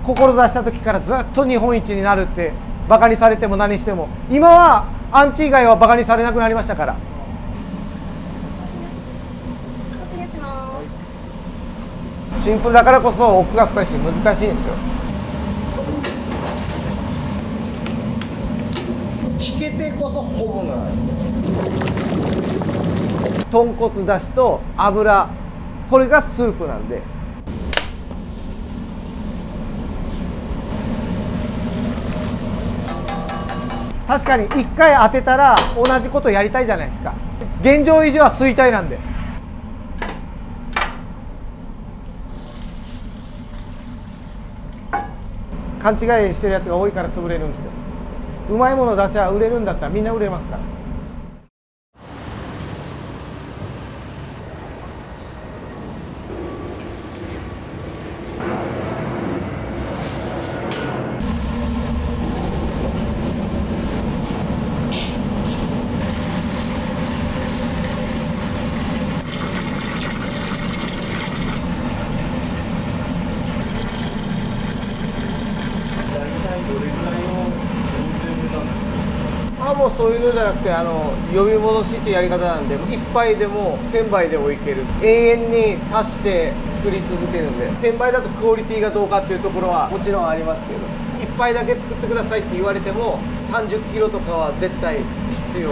志した時からずっと日本一になるってバカにされても何しても、今はアンチ以外はバカにされなくなりましたから。お願いします。シンプルだからこそ奥が深いし難しいんですよ。引けてこそ本物なんです。豚骨だしと油、これがスープなんで。確かに一回当てたら同じことやりたいじゃないですか。現状維持は衰退なんで。勘違いしてるやつが多いから潰れるんですよ。うまいもの出しゃ売れるんだったらみんな売れますから。もうそういうのじゃなくて呼び戻しっていうやり方なんで、1杯でも1000杯でもいける、永遠に足して作り続けるんで、1000杯だとクオリティがどうかっていうところはもちろんありますけど、1杯だけ作ってくださいって言われても30キロとかは絶対必要。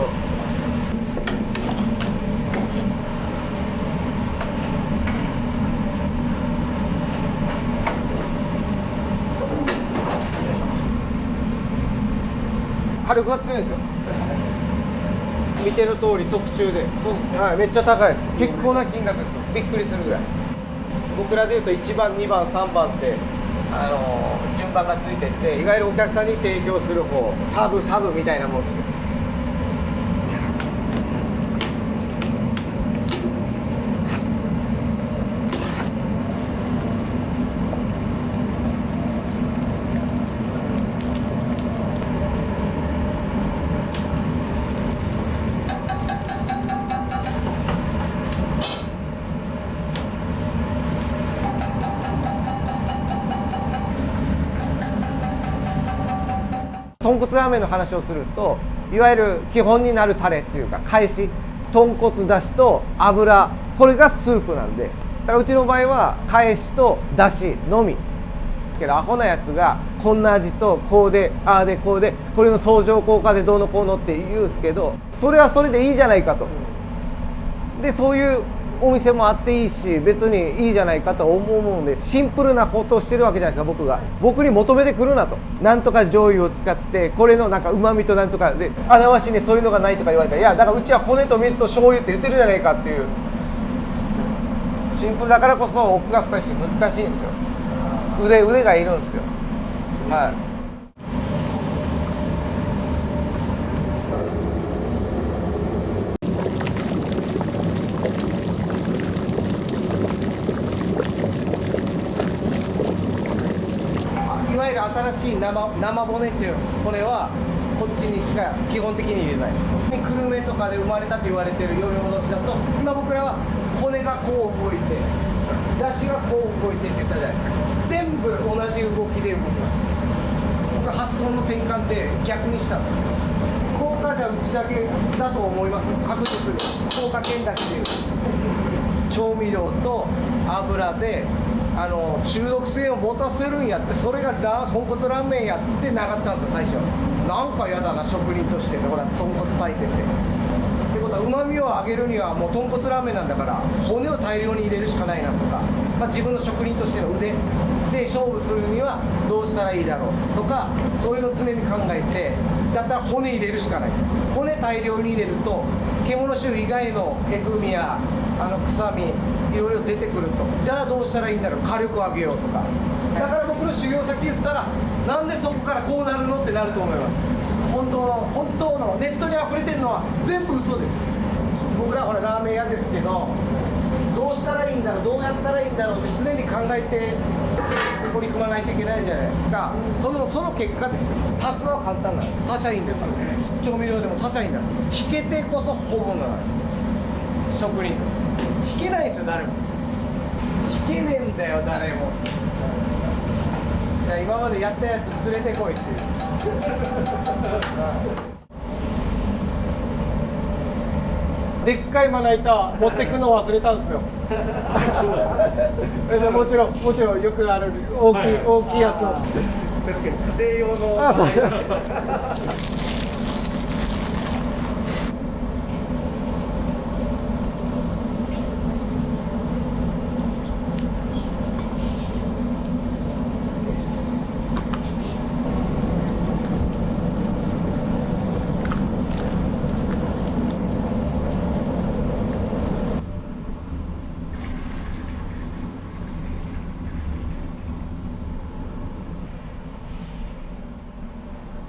火力が強いんですよ。見ての通り特注で、はい、めっちゃ高いです。結構な金額ですよ。びっくりするぐらい。僕らでいうと1番2番3番って順番がついてっていわゆるお客さんに提供する方サブみたいなもんですよ。豚骨ラーメンの話をすると、いわゆる基本になるタレっていうか返し、豚骨だしと油、これがスープなんで、だからうちの場合は返しとだしのみ。けどアホなやつがこんな味とこうでああでこうでこれの相乗効果でどうのこうのって言うんですけど、それはそれでいいじゃないかと。でそういうお店もあっていいし、別にいいじゃないかと思うんです。シンプルなことをしてるわけじゃないですか。僕に求めてくるなと。なんとか醤油を使ってこれのなんか旨味となんとかで、穴わしにそういうのがないとか言われたら、いやだからうちは骨と水と醤油って言ってるじゃないかっていう。シンプルだからこそ奥が深いし難しいんですよ。腕がいるんですよ。はい。いわゆる新しい生骨っていう骨はこっちにしか基本的に入れないです。久留米とかで生まれたと言われている呼び戻しだと、今僕らは骨がこう動いて出汁がこう動いてって言ったじゃないですか。全部同じ動きで動きます。僕は発想の転換で逆にしたんですよ。福岡じゃうちだけだと思いますよ。各局で福岡県だけでいう調味料と油で中毒性を持たせるんやって、それが豚骨ラーメンやってなかったんですよ最初。なんかやだな職人として、ほら豚骨割いててってことは、うまみを上げるにはもう豚骨ラーメンなんだから骨を大量に入れるしかないなとか、自分の職人としての腕で勝負するにはどうしたらいいだろうとか、そういうのを常に考えて、だったら骨入れるしかない。骨大量に入れると獣臭以外のえぐみや臭みいろいろ出てくると。じゃあどうしたらいいんだろう、火力を上げようとか。だから僕の修行先言ったら、なんでそこからこうなるのってなると思います。本当のネットに溢れてるのは全部嘘です。僕らほらラーメン屋ですけど、どうしたらいいんだろう、どうやったらいいんだろうって常に考えて取り組まないといけないじゃないですか。その結果ですよ。足すのは簡単なんです。他社員ですから、調味料でも他社員だから引けてこそ本物なんです。職人として引けないですよ誰も。引けねえんだよ誰も。じゃあ今までやったやつ連れてこいっていうでっかいまな板持ってくの忘れたんですよもちろんよくある大きいやつを確かに家庭用のあそう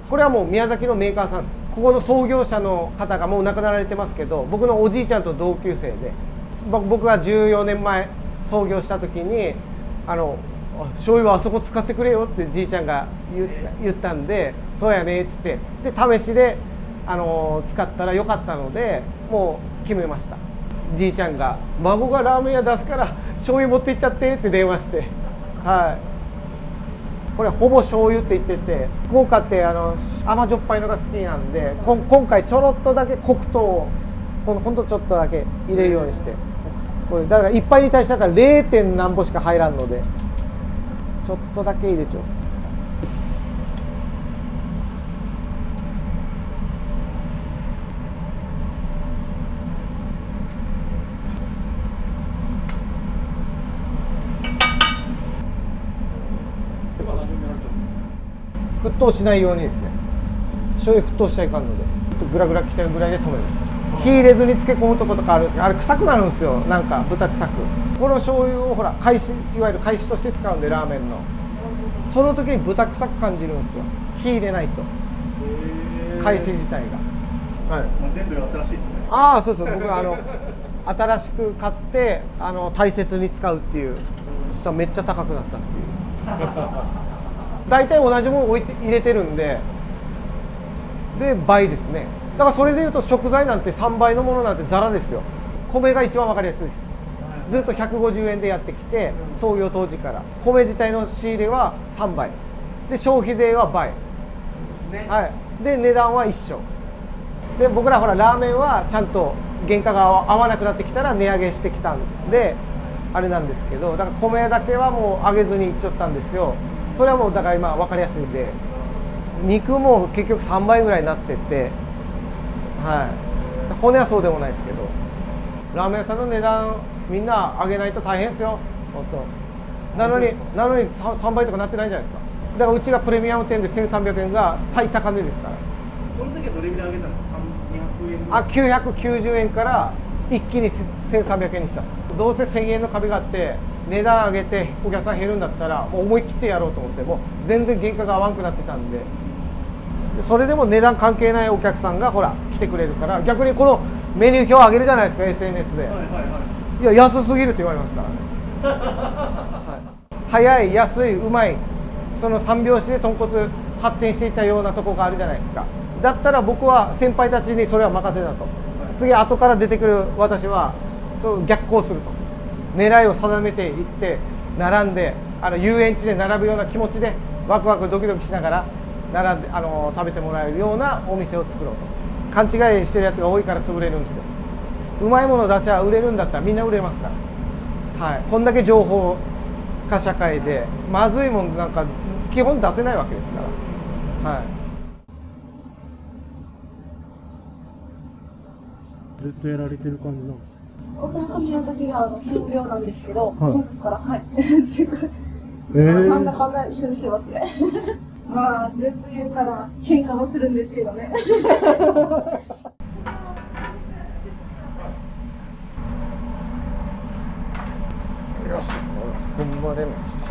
これはもう宮崎のメーカーさんです。ここの創業者の方がもう亡くなられてますけど、僕のおじいちゃんと同級生で、僕が14年前創業した時に醤油はあそこ使ってくれよってじいちゃんが言ったんで、そうやねっつってで試しで使ったらよかったので、もう決めました。じいちゃんが孫がラーメン屋出すから醤油持って行っちゃってって電話して、はい。これほぼ醤油って言ってて、福岡って甘じょっぱいのが好きなんで、今回ちょろっとだけ黒糖をほんとちょっとだけ入れるようにして、これだから1杯に対してだから 0. 何歩しか入らんのでちょっとだけ入れちゃいます。沸騰しないようにですね、醤油沸騰しちゃいかんのでグラグラきてるぐらいで止めます。火入れずに漬け込むとことかあるんですけど、あれ臭くなるんですよ、なんか豚臭く。この醤油をほらいわゆる返しとして使うんで、ラーメンのその時に豚臭く感じるんですよ、火入れないと。返し自体が、はい、全部新しいですね。ああそうそう、僕は新しく買って大切に使うっていう、そしたらめっちゃ高くなったっていう大体同じもの入れてるんで倍ですね。だからそれでいうと食材なんて3倍のものなんてザラですよ。米が一番分かりやすいです。ずっと150円でやってきて、創業当時から米自体の仕入れは3倍で、消費税は倍ですね、はい、で値段は一緒で、僕らほらラーメンはちゃんと原価が合わなくなってきたら値上げしてきたんであれなんですけど、だから米だけはもう上げずにいっちゃったんですよ。それはもうだから今分かりやすいんで、肉も結局3倍ぐらいになってて、はい、骨はそうでもないですけど、ラーメン屋さんの値段みんな上げないと大変ですよ、本当。なのに 3倍とかなってないじゃないですか。だからうちがプレミアム店で1300円が最高値ですから。その時はどれぐらい上げたんですか？200円。990円から一気に1300円にした。どうせ1000円の壁があって値段上げてお客さん減るんだったらもう思い切ってやろうと思って、もう全然原価が合わんくなってたんで、それでも値段関係ないお客さんがほら来てくれるから、逆にこのメニュー表を上げるじゃないですか SNS で、いや安すぎるって言われますからねはい、早い安いうまい、その三拍子で豚骨発展していったようなとこがあるじゃないですか。だったら僕は先輩たちにそれは任せだと、次後から出てくる私はそう逆行すると、狙いを定めていって並んで遊園地で並ぶような気持ちでワクワクドキドキしながら並んで食べてもらえるようなお店を作ろうと。勘違いしてるやつが多いから潰れるんですよ。うまいもの出しゃ売れるんだったらみんな売れますから、はい、こんだけ情報化社会でまずいもんなんか基本出せないわけですから、はい。ずっとやられてる感じなんですか？もともと宮崎が創業なんですけど、はいその時からなんだかんだ一緒にしてますねまあずっと言うから喧嘩もするんですけどねよし、踏ん張れます。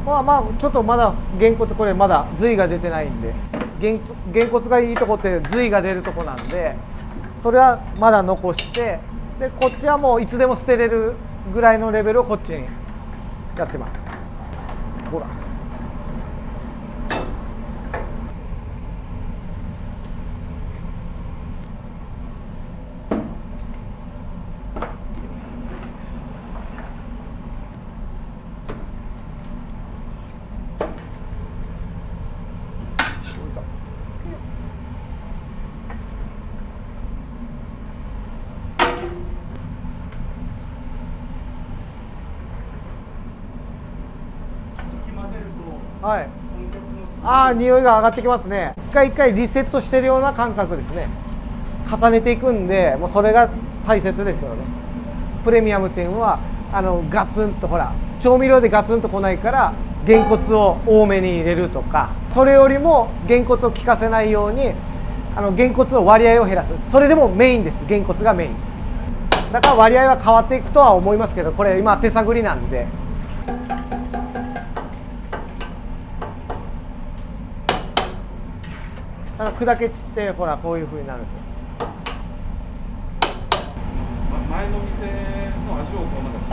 まあちょっとまだげんこつ、これまだ髄が出てないんで、げんこつがいいとこって髄が出るとこなんで、それはまだ残して、でこっちはもういつでも捨てれるぐらいのレベルをこっちにやってます。ほら。はい。匂いが上がってきますね。一回一回リセットしてるような感覚ですね。重ねていくんで、もうそれが大切ですよね。プレミアムっていうのはガツンとほら調味料でガツンと来ないからげんこつを多めに入れるとか、それよりもげんこつを効かせないようにげんこつの割合を減らす。それでもメインです。げんこつがメインだから割合は変わっていくとは思いますけど、これ今手探りなんで。砕け散ってほらこういう風になるんですよ。前の店の味をこうなんか気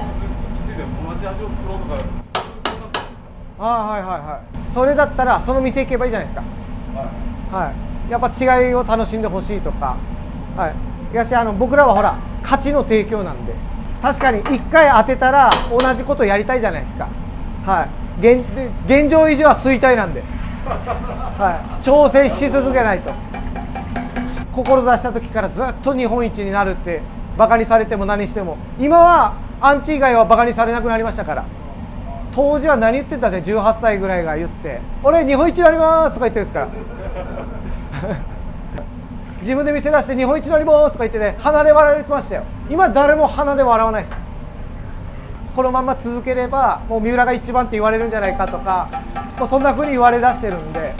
づいて同じ味を作ろうとか。はい。それだったらその店行けばいいじゃないですか。はい。やっぱ違いを楽しんでほしいとか。はい。やし僕らはほら価値の提供なんで、確かに一回当てたら同じことやりたいじゃないですか。はい。現状維持は衰退なんで。はい、挑戦し続けないと。志した時からずっと日本一になるってバカにされても何しても、今はアンチ以外はバカにされなくなりましたから。当時は何言ってたね、18歳ぐらいが言って「俺日本一になります」とか言ってるんですから自分で店出して「日本一になります」とか言ってね、鼻で笑われてましたよ。今誰も鼻で笑わないです。このまま続ければもう三浦が一番って言われるんじゃないかとか、そんな風に言われだしてるんで、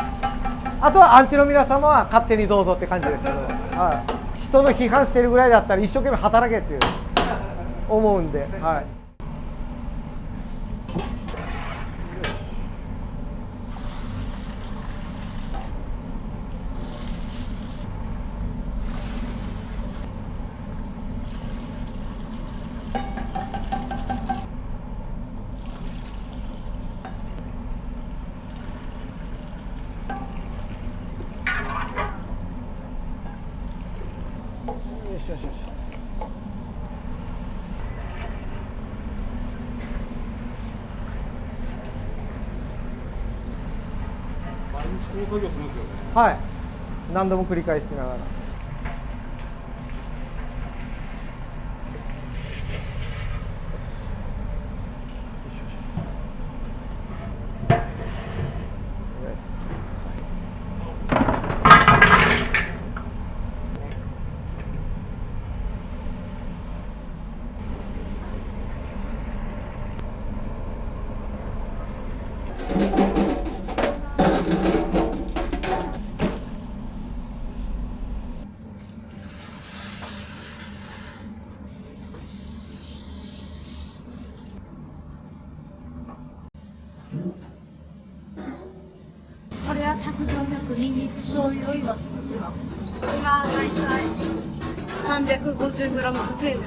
あとはアンチの皆様は勝手にどうぞって感じですけど、はい、人の批判してるぐらいだったら一生懸命働けっていう思うんで、はい。よし。毎日この作業するんですよね。はい。何度も繰り返しながら。これは卓上100ニンニク醤油を今作ってます。今大体 350g 稼いでる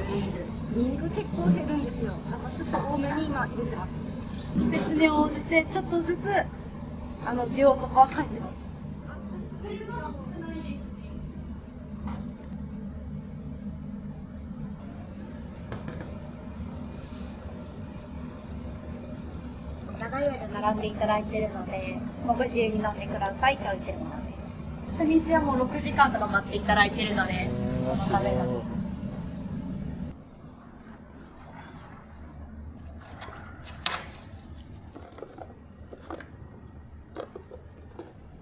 ニンニク結構減るんですよ。だからちょっと多めに今入れてます。季節に応じてちょっとずつ量とかは変えてます。長い間並んでいただいているので、もうご自由に飲んでくださいって置いてるものです。初日はもう6時間とか待っていただいているので、食べなので。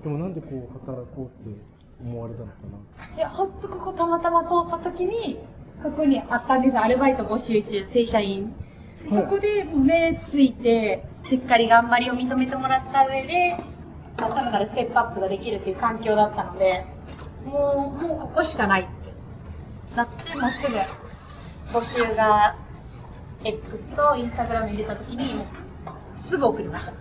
でもなんでこう働こうって思われたのかな。いや、ほんとここたまたま通った時に、ここにあったんです。アルバイト募集中、正社員。そこで目ついて、しっかり頑張りを認めてもらった上で、さらなるステップアップができるっていう環境だったので、もうここしかないってなって、もうすぐ募集が X と Instagram 入れた時に、すぐ送りました。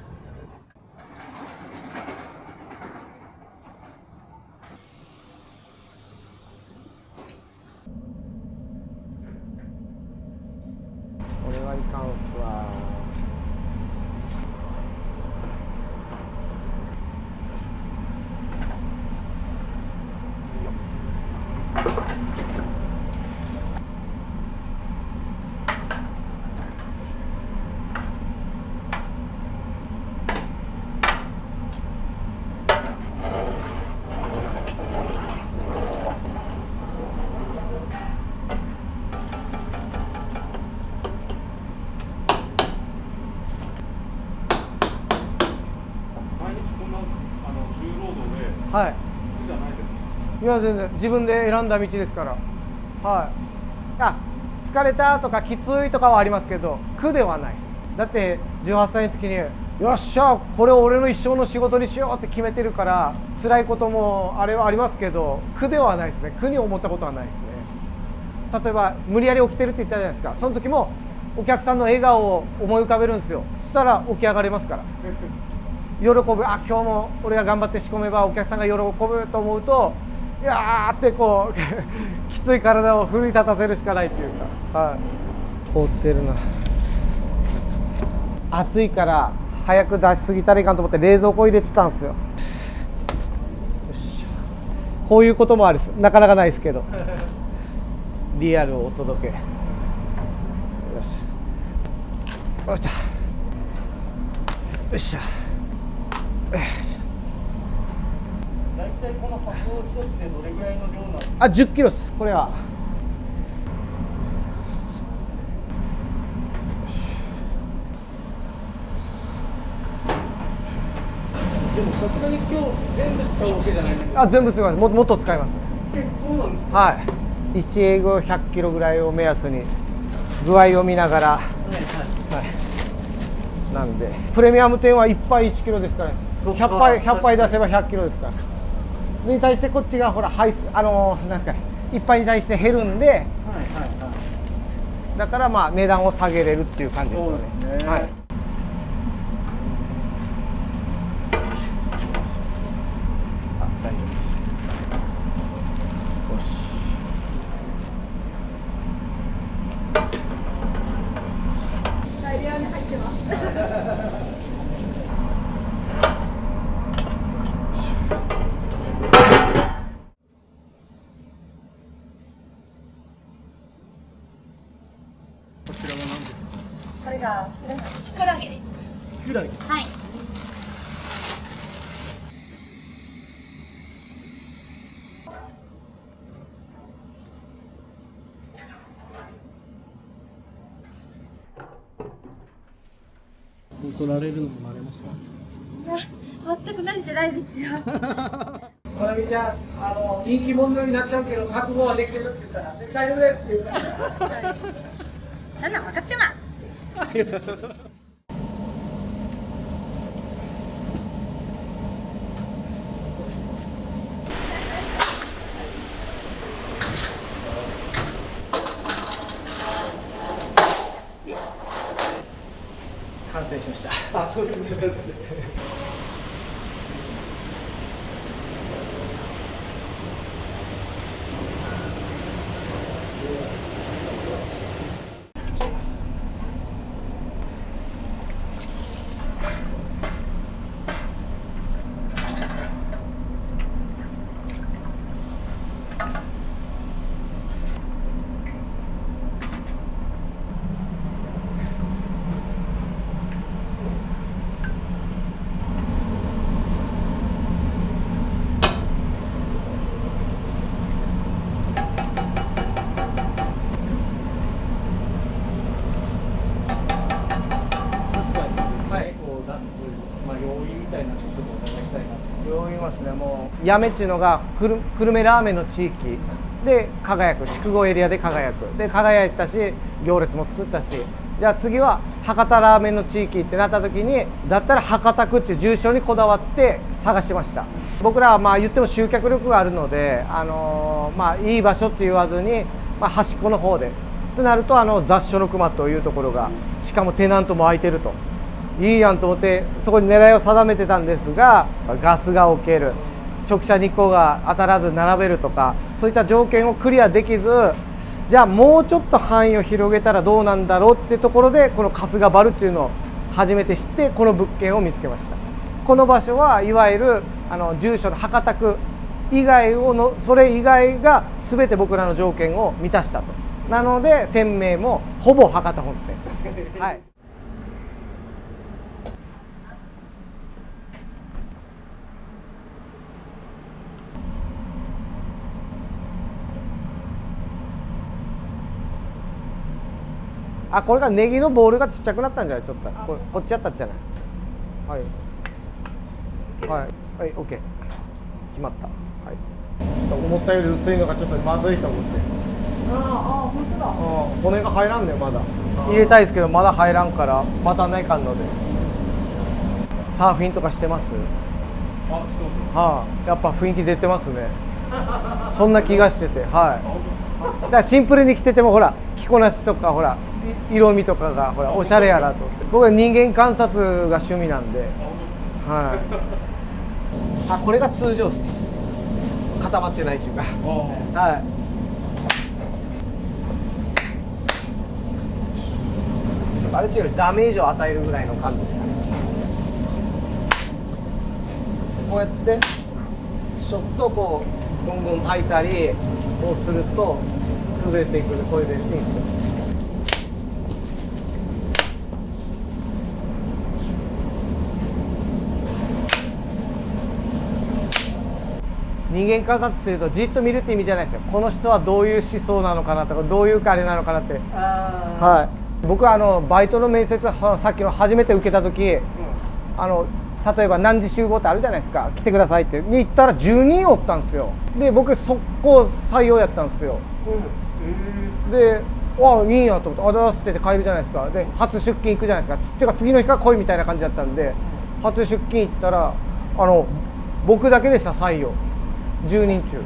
かんすわ。毎日こんな重労働ではい。苦じゃないですか？いや全然自分で選んだ道ですから。はい。あ、疲れたとかきついとかはありますけど、苦ではないです。だって18歳の時によっしゃこれを俺の一生の仕事にしようって決めてるから、辛いこともあれはありますけど、苦ではないですね。苦に思ったことはないですね。例えば無理やり起きてるって言ったじゃないですか。その時もお客さんの笑顔を思い浮かべるんですよ。そしたら起き上がれますから。喜ぶ、あ、今日も俺が頑張って仕込めばお客さんが喜ぶと思うと、いやーってこうきつい体を奮い立たせるしかないっていうか、はい、凍ってるな。暑いから早く出しすぎたらいかんと思って冷蔵庫入れてたんですよ。よっしゃ、こういうこともあるです。なかなかないですけどリアルをお届け。よっしゃ、よっしゃ、よっしゃ。大体この箱一つでどれぐらいの量なんですか？あ、10キロです。これは。でもさすがに今日全部使うわけじゃないんだけど。あ、全部使います。もっと使います。そうなんですか？はい。1英語100キロぐらいを目安に具合を見ながら、はいはい。なんでプレミアム店は1杯1キロですから、ね、100杯出せば100キロですから。に対してこっちがほらなんですかね、1杯に対して減るんで、はいはいはい。だからまあ値段を下げれるっていう感じですよね。そうですね。はい。あ、大丈夫です。よし。大量に入ってます。こちらは何ですか？これがキクラゲです。キクラゲ。はい。取られるのも慣れました？いや、全く慣れてないですよ。これみちゃん、人気者になっちゃうけど覚悟はできてるって言ったら大丈夫ですって言うから。そんなん分かってます。完成しました。あ、そうですね。よう言いますね。もう八女っていうのが久留米ラーメンの地域で輝く、筑後エリアで輝く、で輝いたし行列も作ったし、じゃあ次は博多ラーメンの地域ってなった時に、だったら博多区っていう住所にこだわって探しました。僕らはまあ言っても集客力があるので、まあいい場所って言わずに、まあ、端っこの方でとなると雑所の熊というところが、しかもテナントも空いてると、いいやんと思ってそこに狙いを定めてたんですが、ガスが置ける、直射日光が当たらず並べるとか、そういった条件をクリアできず、じゃあもうちょっと範囲を広げたらどうなんだろうってところで、この春日原っていうのを初めて知って、この物件を見つけました。この場所はいわゆる住所の博多区以外それ以外が全て僕らの条件を満たしたと。なので店名もほぼ博多本店。はい。あ、これがネギのボールがちっちゃくなったんじゃない？ちょっとこっちやったんじゃない？はいはいはい、OK、決まった。はい、ちょっと思ったより薄いのがちょっとまずいと思って。本当だ。骨が入らんね、まだ入れたいですけどまだ入らんからまたないかんので。サーフィンとかしてます？してますよ。やっぱ雰囲気出てますね。そんな気がしてて、はい。本当ですか？だからシンプルに着ててもほら着こなしとかほら色味とかがほらおしゃれやなと思って。僕は人間観察が趣味なんで、はい。あ、これが通常です。固まってないっていうか、はい。あれよりダメージを与えるぐらいの感じですかね。こうやってちょっとこうゴンゴン炊いたりこうすると崩れていくので、これでいいんですよ。人間観察っていうとじっと見るって意味じゃないですよ。この人はどういう思想なのかなとかどういうあれなのかなって。はい。僕はバイトの面接さっきの初めて受けた時、例えば何時集合ってあるじゃないですか、来てくださいってに行ったら10人おったんですよ。で僕速攻採用やったんですよ。で、あ、いいんやと思って、あざーすって帰るじゃないですか。で初出勤行くじゃないですか。っていうか次の日から来いみたいな感じだったんで、初出勤行ったら僕だけでした、採用10人中。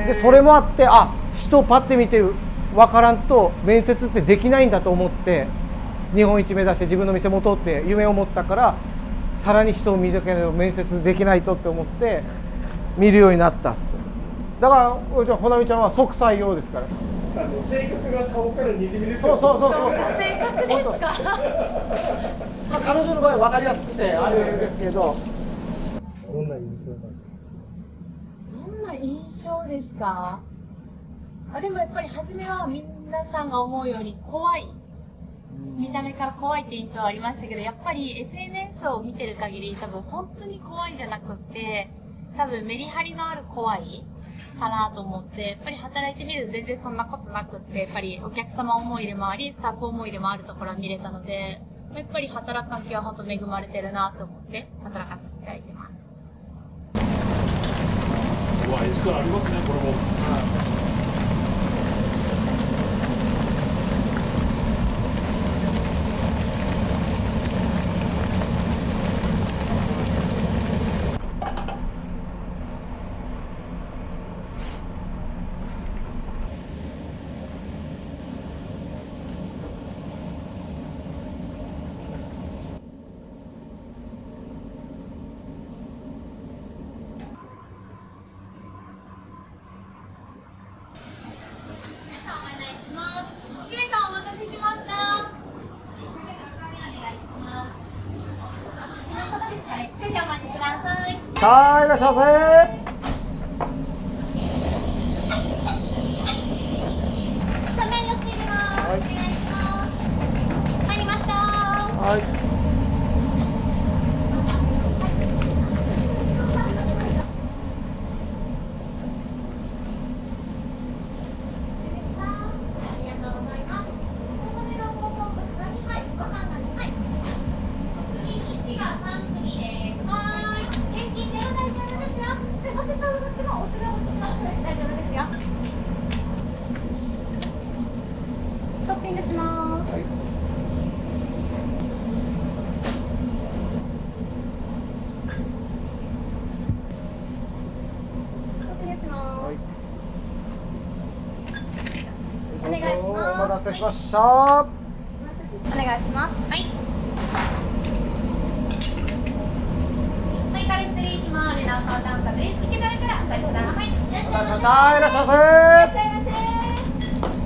でそれもあって、あ、人をパッて見て分からんと面接ってできないんだと思って、日本一目指して自分の店持とうって夢を持ったから、さらに人を見るけど面接できないとって思って見るようになったっす。だからほなみちゃんは即採用ですから。性格が顔からにじみ出てる。そう。性格ですか？彼女の場合分かりやすくてあれですけど。どんな印象なんですか？どんな印象ですか？でもやっぱり初めは皆さんが思うように怖い、見た目から怖いって印象はありましたけど、やっぱり SNS を見てる限り多分本当に怖いんじゃなくって、多分メリハリのある怖いかなと思って、やっぱり働いてみると全然そんなことなくって、やっぱりお客様思いでもありスタッフ思いでもあるところは見れたので、やっぱり働く環境は本当恵まれてるなと思って働かせていただいてます。うわ、エジカルありますね、これも。はい、いらっしゃいませ。正面4つ入れます。お願いします。入りました。はい。トッピングします。はい。トッピングします。はい。お願いします。お待たせしました。お願いします。はい。はい、から失礼します。レナーカウンターです。受け取りからお帰りください。いらっしゃいませ。いらっしゃいませ。いらっしゃいませ。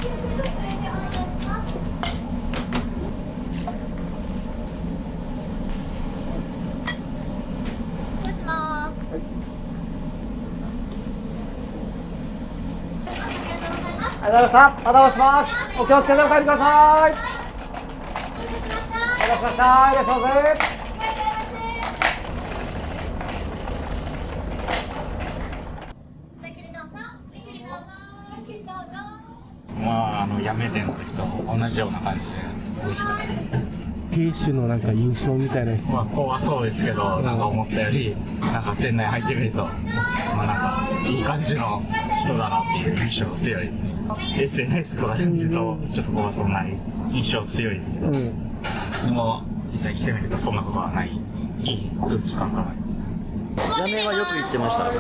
失礼します。ありがとうございました。またお願いします。お気をつけてお帰りください。お願いしました。いらっしゃいませ。まあ、やめての時と同じような感じで美味しかったです。亭主のなんか印象みたいな。まあ、怖そうですけど、なんか思ったより、なんか店内入ってみると、まあなんか、いい感じの人だなっていう印象強いですね。SNS とかで見ると、ちょっと怖そうな印象強いですけど、でも、実際来てみるとそんなことはない、いい空気感が。ラーメンはよく行ってました。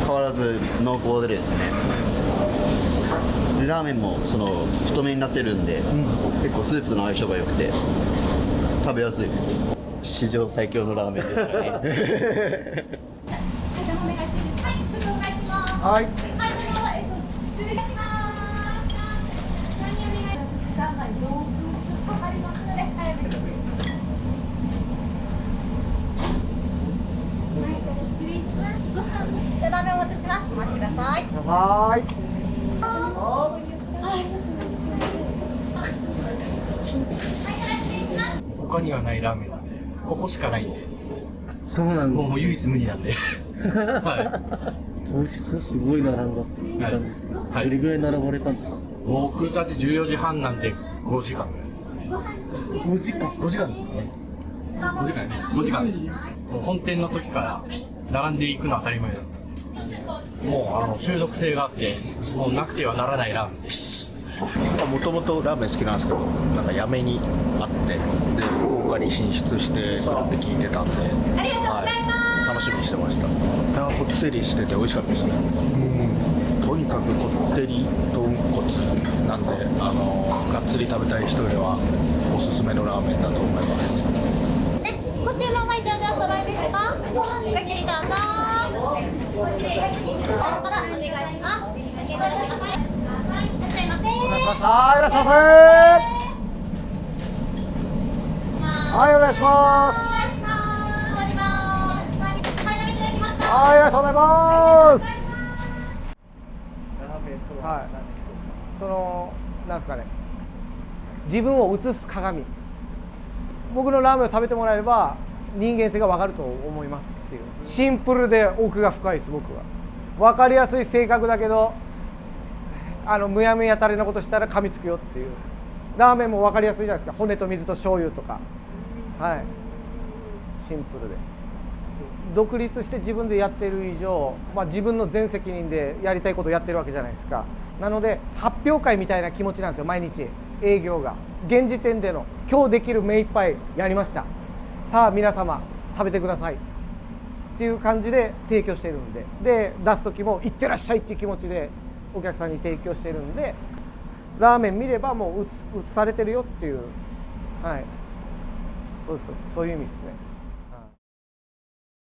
変わらず濃厚でですね。でラーメンもその太めになってるんで、結構スープとの相性が良くて食べやすいです。史上最強のラーメンですかね。お願いします。はい、ちょっとお願いします。はい。はい、では、準備します。何お願いします。時間が4分かかりますので、早めに。はい、じゃあ失礼します。ご飯、じゃあラーメンお待たせします。お待ちください。はーい。他にはないラーメンなんで、ここしかないんで、そうなんもう唯一無二なんで。当日はすごい並んだって言ったんですけど、はいどれぐらい並ばれたんですか？僕たち14時半なんで5時間ぐらい。 5時間。 5時間ですね。5時間です。5時間です。もう本店の時から並んでいくのは当たり前だった。もう中毒性があって、もうなくてはならないラーメンです。もともとラーメン好きなんですけど、なんかやめにあって、で福岡に進出してくるって聞いてたんで、楽しみにしてました。いやこってりしてて美味しかったですね。とにかくこってり豚骨なんで、がっつり食べたい人にはおすすめのラーメンだと思います。ご注文は以上でお揃いですか？ごゆっくりどうぞ。お願いします。いらっしゃいませ。はい、いらっしゃいませ。はい、お願いします。はい、ありがとうございます。はい、その、なんですかね、自分を映す鏡。僕のラーメンを食べてもらえれば、人間性が分かると思いますっていう。シンプルで奥が深いです、僕は。分かりやすい性格だけど、むやみやたれなことしたら噛みつくよっていう。ラーメンも分かりやすいじゃないですか。骨と水と醤油とか。はい。シンプルで。独立して自分でやっている以上、自分の全責任でやりたいことをやってるわけじゃないですか。なので発表会みたいな気持ちなんですよ、毎日営業が。現時点での今日できる目いっぱいやりました、さあ皆様食べてくださいっていう感じで提供しているんで、で出す時もいってらっしゃいっていう気持ちでお客さんに提供しているんで、ラーメン見ればもう映されてるよっていう、はい、そういう意味ですね。